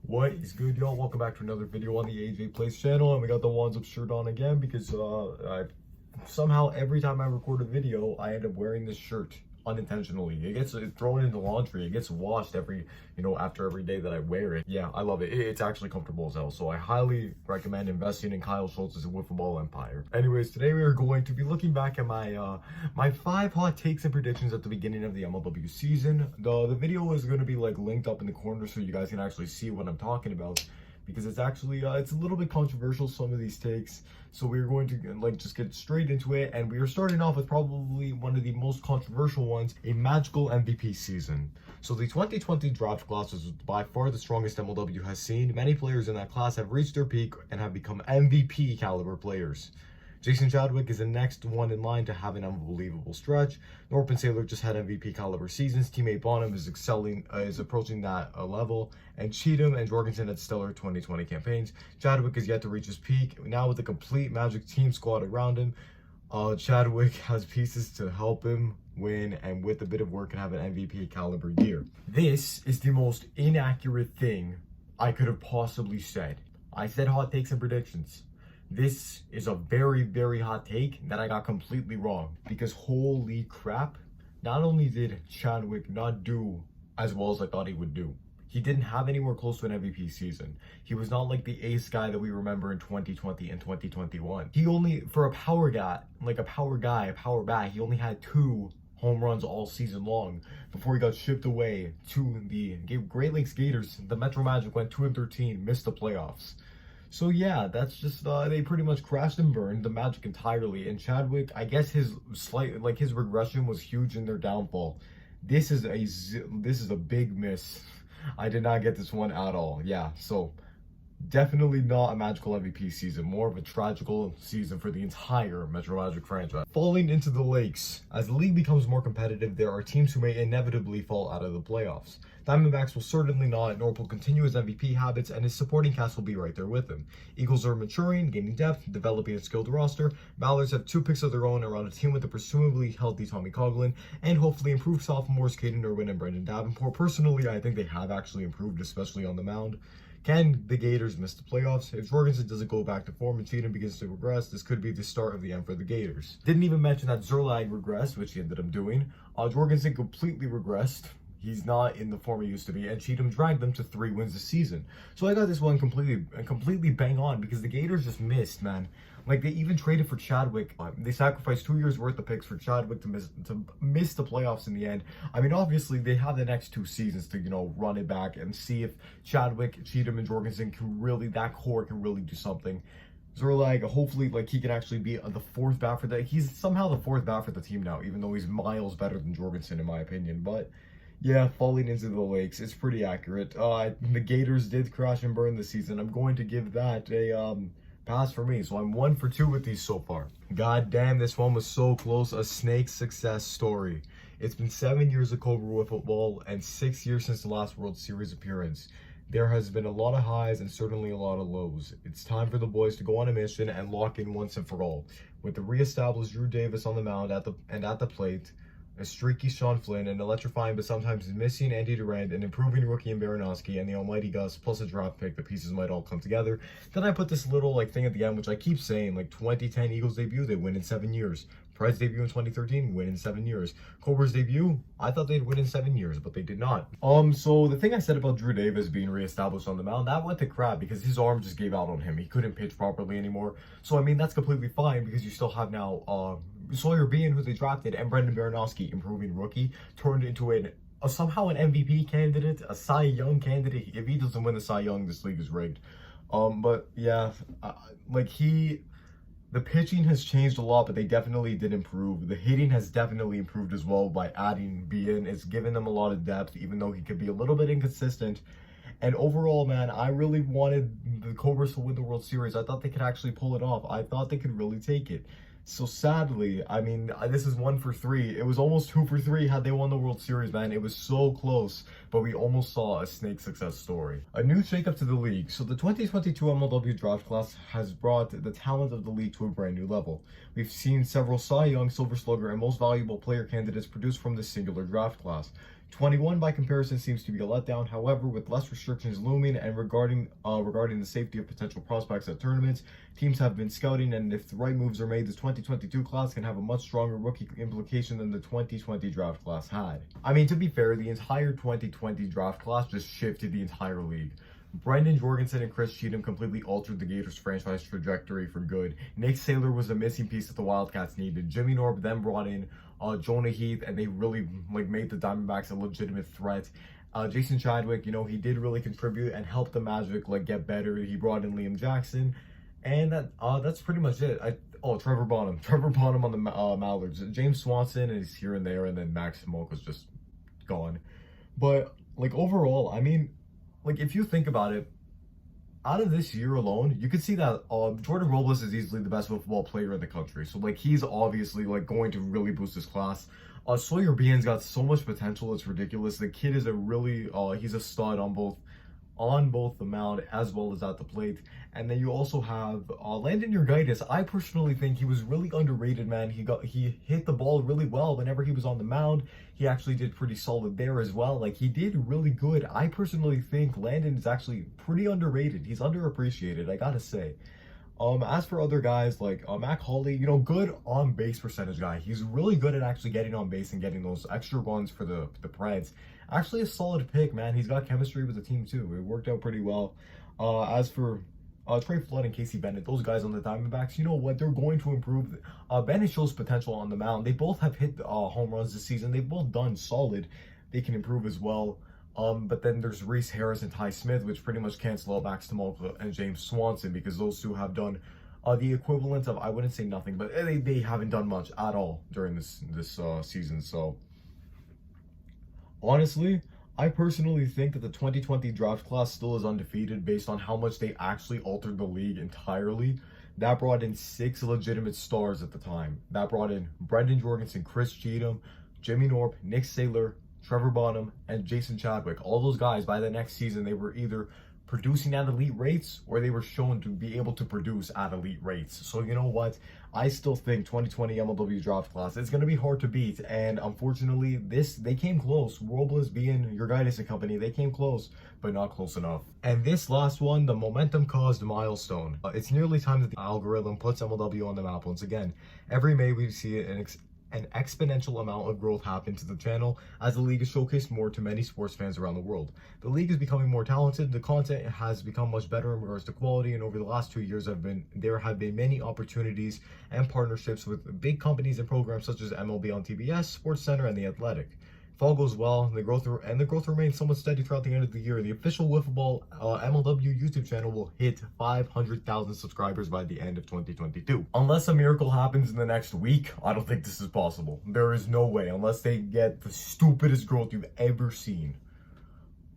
What is good, y'all? Welcome back to another video on the AJ Plays channel, and we got the Wands Up shirt on again because somehow every time I record a video, I end up wearing this shirt unintentionally. It gets thrown into laundry. It gets washed after every day that I wear it. Yeah, I love it. It's actually comfortable as hell. So I highly recommend investing in Kyle Schultz's wiffle ball empire. Anyways, today we are going to be looking back at my 5 hot takes and predictions at the beginning of the MLW season. The video is going to be linked up in the corner so you guys can actually see what I'm talking about, because it's actually it's a little bit controversial, some of these takes. So we're going to just get straight into it, and we are starting off with probably one of the most controversial ones, a magical MVP season. So the 2020 draft class was by far the strongest MLW has seen. Many players in that class have reached their peak and have become MVP caliber players. Chadwick is the next one in line to have an unbelievable stretch. Norpin Sailor just had MVP caliber seasons. Teammate Bonham is approaching that level. And Cheatham and Jorgensen had stellar 2020 campaigns. Chadwick is yet to reach his peak. Now with a complete Magic team squad around him, Chadwick has pieces to help him win, and with a bit of work can have an MVP caliber year. This is the most inaccurate thing I could have possibly said. I said hot takes and predictions. This is a very, very hot take that I got completely wrong, because holy crap, not only did Chadwick not do as well as I thought he would do, he didn't have anywhere close to an MVP season. He was not like the ace guy that we remember in 2020 and 2021. He only, for a power guy, a power bat, he only had 2 home runs all season long before he got shipped away to the Great Lakes Gators. The Metro Magic went 2-13, missed the playoffs. So yeah, that's just they pretty much crashed and burned the Magic entirely. And Chadwick, I guess his his regression was huge in their downfall. This is a big miss. I did not get this one at all. Yeah, so definitely not a magical MVP season, more of a tragical season for the entire Metro Magic franchise. Falling into the lakes. As the league becomes more competitive, there are teams who may inevitably fall out of the playoffs. Diamondbacks will certainly not. Norp will continue his MVP habits, and his supporting cast will be right there with him. Eagles are maturing, gaining depth, developing a skilled roster. Mallards have 2 picks of their own around a team with a presumably healthy Tommy Coughlin, and hopefully improved sophomores Caden Irwin and Brendan Davenport. Personally, I think they have actually improved, especially on the mound. Can the Gators miss the playoffs? If Jorgensen doesn't go back to form and Cheatham begins to regress, this could be the start of the end for the Gators. Didn't even mention that Zerlag regressed, which he ended up doing. Jorgensen completely regressed. He's not in the form he used to be, and Cheatham dragged them to 3 wins this season. So I got this one completely bang on, because the Gators just missed, man. They even traded for Chadwick. They sacrificed 2 years worth of picks for Chadwick to miss the playoffs in the end. I mean, obviously they have the next 2 seasons to run it back and see if Chadwick, Cheatham, and Jorgensen that core can really do something. Zerlag, hopefully, he can actually be the 4th bat for that. He's somehow the 4th bat for the team now, even though he's miles better than Jorgensen in my opinion. But yeah, falling into the lakes, it's pretty accurate. The Gators did crash and burn this season. I'm going to give that a pass for me. So I'm 1 for 2 with these so far. God damn, this one was so close. A snake success story. It's been 7 years of Cobra with football and 6 years since the last World Series appearance. There has been a lot of highs and certainly a lot of lows. It's time for the boys to go on a mission and lock in once and for all. With the re-established Drew Davis on the mound at the plate, a streaky Sean Flynn, an electrifying but sometimes missing Andy Durant, an improving rookie in Baranowski, and the almighty Gus, plus a draft pick, the pieces might all come together. Then I put this little thing at the end, which I keep saying, 2010 Eagles debut, they win in 7 years. Preds debut in 2013, win in 7 years. Cobra's debut, I thought they'd win in 7 years, but they did not. So the thing I said about Drew Davis being reestablished on the mound, that went to crap because his arm just gave out on him. He couldn't pitch properly anymore. So I mean, that's completely fine because you still have now Sawyer Bean, who they drafted, and Brendan Baranowski, improving rookie, turned into somehow an MVP candidate, a Cy Young candidate. If he doesn't win the Cy Young, this league is rigged. But yeah, the pitching has changed a lot, but they definitely did improve. The hitting has definitely improved as well by adding Bean. It's given them a lot of depth, even though he could be a little bit inconsistent. And overall, man, I really wanted the Cobras to win the World Series. I thought they could actually pull it off. I thought they could really take it. So sadly, I mean, this is 1 for 3. It was almost 2 for 3 had they won the World Series, man. It was so close, but we almost saw a snake success story. A new shakeup to the league. So the 2022 MLW draft class has brought the talent of the league to a brand new level. We've seen several Cy Young, Silver Slugger, and most valuable player candidates produced from this singular draft class. 21 by comparison seems to be a letdown. However, with less restrictions looming and regarding the safety of potential prospects at tournaments, teams have been scouting, and if the right moves are made, this 2022 class can have a much stronger rookie implication than the 2020 draft class had. I mean, to be fair, the entire 2020 draft class just shifted the entire league. Brendan Jorgensen and Chris Cheatham completely altered the Gators franchise trajectory for good. Nick Saylor was the missing piece that the Wildcats needed. Jimmy Norb then brought in Jonah Heath, and they really made the Diamondbacks a legitimate threat. Jason Chadwick, he did really contribute and help the Magic get better. He brought in Liam Jackson, and that's pretty much it. Trevor Bonham on the Mallards. James Swanson is here and there, and then Max Smoke was just gone. But overall, I mean, if you think about it, out of this year alone, you could see that Jordan Robles is easily the best football player in the country. So he's obviously going to really boost his class. Sawyer Bean's got so much potential, it's ridiculous. The kid is he's a stud on both the mound as well as at the plate. And then you also have Landon Urgaitis. I personally think he was really underrated, man. He hit the ball really well whenever he was on the mound. He actually did pretty solid there as well. He did really good. I personally think Landon is actually pretty underrated. He's underappreciated, I gotta say. As for other guys Mac Hawley, good on base percentage guy. He's really good at actually getting on base and getting those extra runs for the Preds. Actually a solid pick, man. He's got chemistry with the team too. It worked out pretty well. As for Trey Flood and Casey Bennett, those guys on the Diamondbacks, you know what? They're going to improve. Bennett shows potential on the mound. They both have hit home runs this season. They've both done solid. They can improve as well. But then there's Reese Harris and Ty Smith, which pretty much cancel out Max Tomolka and James Swanson, because those two have done the equivalent of, I wouldn't say nothing, but they haven't done much at all during this season. So honestly, I personally think that the 2020 draft class still is undefeated based on how much they actually altered the league entirely. That brought in 6 legitimate stars at the time. That brought in Brendan Jorgensen, Chris Cheatham, Jimmy Norb, Nick Saylor, Trevor Bonham, and Jason Chadwick. All those guys, by the next season, they were either producing at elite rates or they were shown to be able to produce at elite rates. So you know what? I still think 2020 MLW draft class is going to be hard to beat, and unfortunately they came close. Robles being Urgaitis and company, they came close, but not close enough. And this last one, the momentum caused milestone. It's nearly time that the algorithm puts MLW on the map once again. Every May we see an exponential amount of growth happen to the channel as the league is showcased more to many sports fans around the world. The league is becoming more talented, the content has become much better in regards to quality, and over the last 2 years there have been many opportunities and partnerships with big companies and programs such as MLB on TBS, SportsCenter, and The Athletic. If all goes well, the growth remains somewhat steady throughout the end of the year. The official Wiffle MLW YouTube channel will hit 500,000 subscribers by the end of 2022. Unless a miracle happens in the next week, I don't think this is possible. There is no way, unless they get the stupidest growth you've ever seen.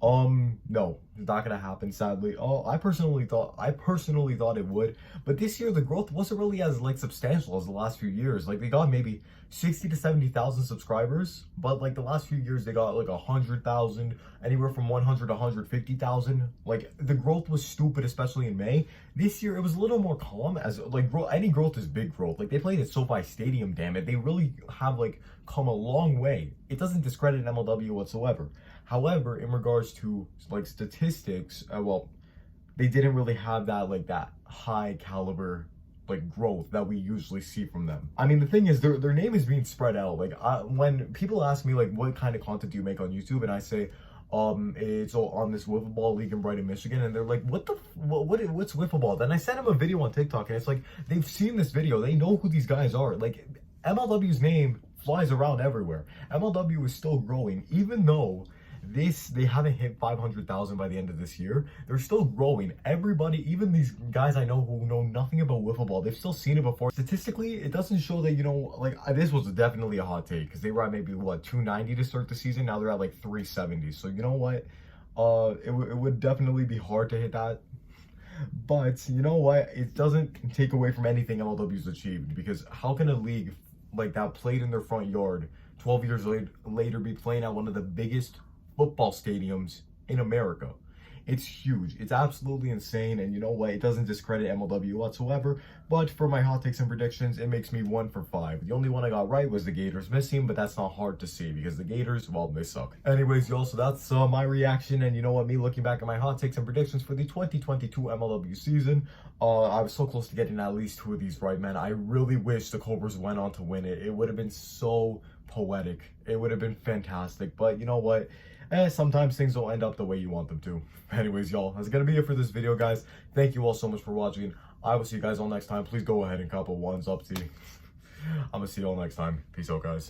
No, it's not gonna happen, sadly. I personally thought it would, but this year the growth wasn't really as substantial as the last few years. They got maybe 60 to 70,000 subscribers, but the last few years they got 100,000, anywhere from 100 to 150,000. The growth was stupid, especially in May. This year it was a little more calm, as any growth is big growth. They played at SoFi Stadium, damn it. They really have come a long way. It doesn't discredit MLW whatsoever. However, in regards to statistics, they didn't really have that that high caliber growth that we usually see from them. I mean, the thing is, their name is being spread out. When people ask me what kind of content do you make on YouTube, and I say it's on this wiffle ball league in Brighton, Michigan, and they're like, what's wiffle ball? Then I sent them a video on TikTok, and it's they've seen this video, they know who these guys are. MLW's name flies around everywhere. MLW is still growing, even though they haven't hit 500,000 by the end of this year. They're still growing. Everybody, even these guys I know who know nothing about wiffle ball, they've still seen it before. Statistically, it doesn't show that, this was definitely a hot take, because they were at maybe 290 to start the season. Now they're at 370. So you know what, it would definitely be hard to hit that. But you know what, it doesn't take away from anything MLW's achieved, because how can a league that played in their front yard 12 years later be playing at one of the biggest football stadiums in America? It's huge. It's absolutely insane. And you know what? It doesn't discredit MLW whatsoever. But for my hot takes and predictions, it makes me 1 for 5. The only one I got right was the Gators missing, but that's not hard to see because the Gators, well, they suck. Anyways, y'all, so that's my reaction. And you know what? Me looking back at my hot takes and predictions for the 2022 MLW season, I was so close to getting at least 2 of these right, man. I really wish the Cobras went on to win it. It would have been so poetic. It would have been fantastic. But you know what? Sometimes things don't end up the way you want them to. Anyways, y'all, that's gonna be it for this video, guys. Thank you all so much for watching. I will see you guys all next time. Please go ahead and cop a ones up to. I'm gonna see you all next time. Peace out, guys.